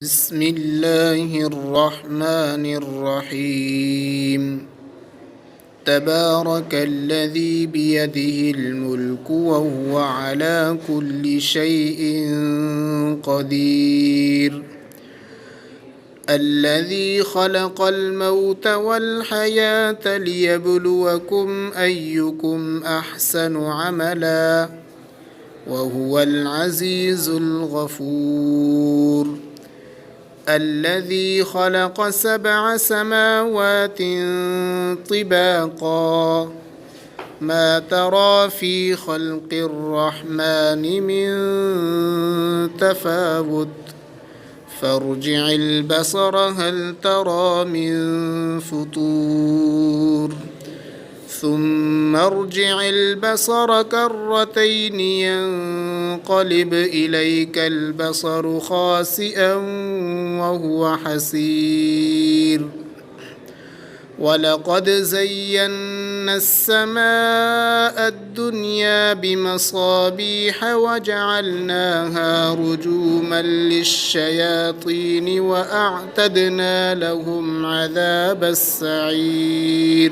بسم الله الرحمن الرحيم. تبارك الذي بيده الملك وهو على كل شيء قدير. الذي خلق الموت والحياة ليبلوكم أيكم أحسن عملا وهو العزيز الغفور. الذي خلق 7 سماوات طباقا ما ترى في خلق الرحمن من تفاوت فارجع البصر هل ترى من فطور ثم ارجع البصر كرتين ينقلب إليك البصر خاسئا وهو حسير. ولقد زينا السماء الدنيا بمصابيح وجعلناها رجوما للشياطين وأعتدنا لهم عذاب السعير.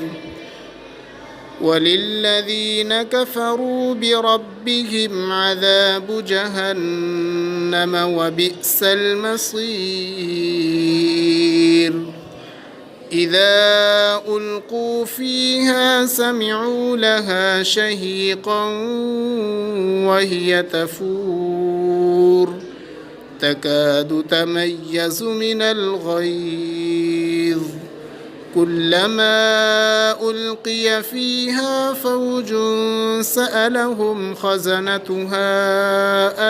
وللذين كفروا بربهم عذاب جهنم وبئس المصير. إذا ألقوا فيها سمعوا لها شهيقا وهي تفور تكاد تميز من الغيظ كلما ألقي فيها فوج سألهم خزنتها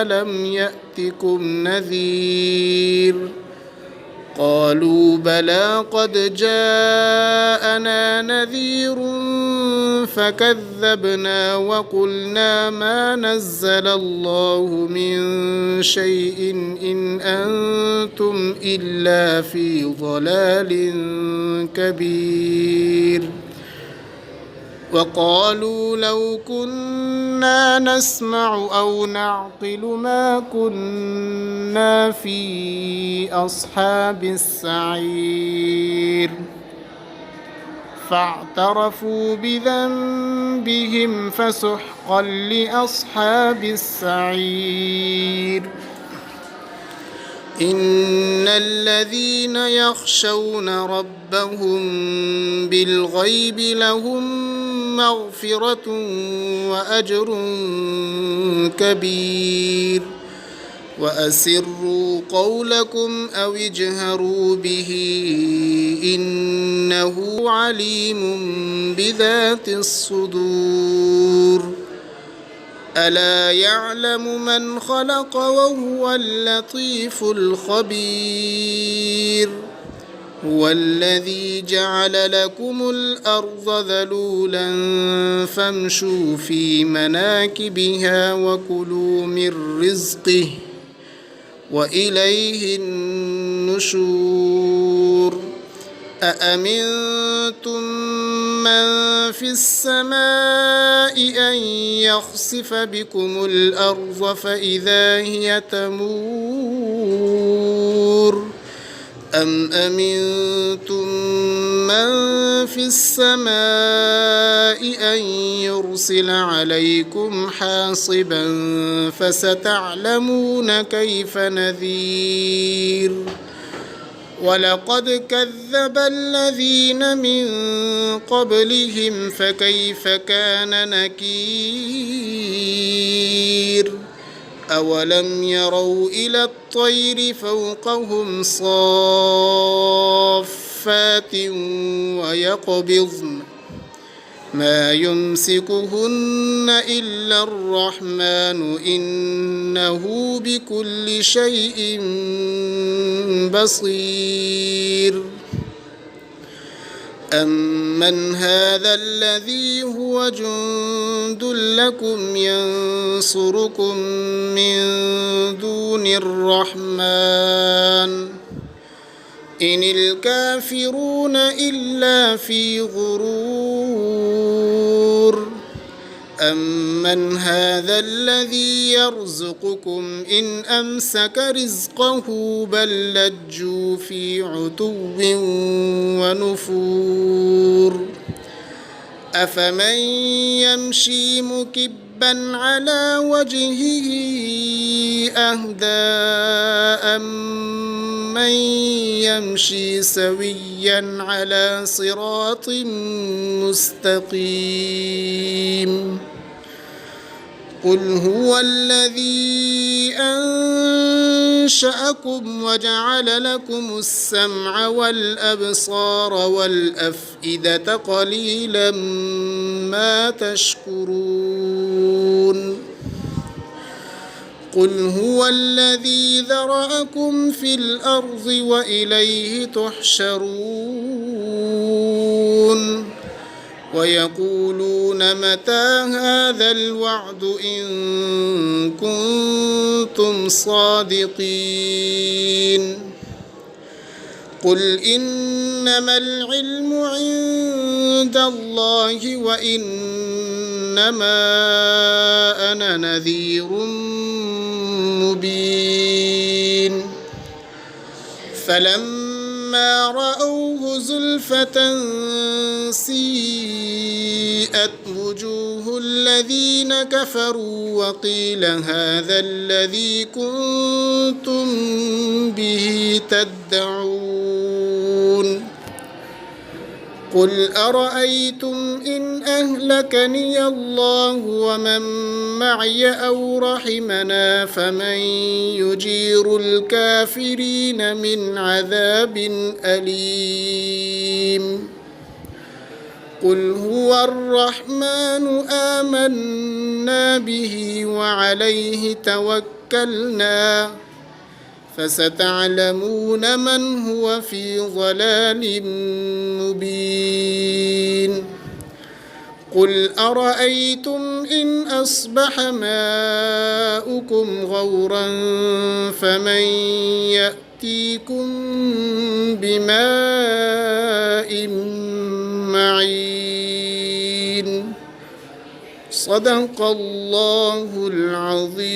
ألم يأتكم نذير قالوا بلى قد جاءنا نذير فكذبنا وقلنا ما نزل الله من شيء إن أنتم إلا في ضلال كبير. وقالوا لو كنا نسمع أو نعقل ما كنا في أصحاب السعير فاعترفوا بذنبهم فسحقا لأصحاب السعير. إن الذين يخشون ربهم بالغيب لهم مغفرة وأجر كبير. وأسروا قولكم أو اجهروا به إنه عليم بذات الصدور. ألا يعلم من خلق وهو اللطيف الخبير. هو الذي جعل لكم الأرض ذلولا فامشوا في مناكبها وكلوا من رزقه وإليه النشور. أأمنتم من في السماء أن يخسف بكم الأرض فإذا هي تمور أم أمنتم من في السماء أن يرسل عليكم حاصبا فستعلمون كيف نذير. ولقد كذب الذين من قبلهم فكيف كان نكير. أولم يروا إلى الطير فوقهم صافات ويقبضن ما يمسكهن إلا الرحمن إنه بكل شيء بصير. أمن هذا الذي هو جند لكم ينصركم من دون الرحمن إن الكافرون إلا في غرور. أمن هذا الذي يرزقكم إن أمسك رزقه بل لجوا في عتو ونفور أفمن يمشي مكبا على وجهه أهدى أمن يمشي سويا على صراط مستقيم قل هو الذي أنشأكم وجعل لكم السمع والأبصار والأفئدة قليلا ما تشكرون قل هو الذي ذرأكم في الأرض وإليه تحشرون ويقولون متى هذا الوعد إن كنتم صادقين قل إنما العلم عند الله وإنما أنا نذير مبين فلما رأوه زلفة سيئت وجوه الذين كفروا وقيل هذا الذي كنتم به تدعون قل أرأيتم إن أهلكني الله ومن معي أو رحمنا فمن يجير الكافرين من عذاب أليم قل هو الرحمن آمنا به وعليه توكلنا فستعلمون من هو في ضلال مبين قل أرأيتم إن أصبح ماؤكم غورا فمن يأتيكم بماء معين صدق الله العظيم.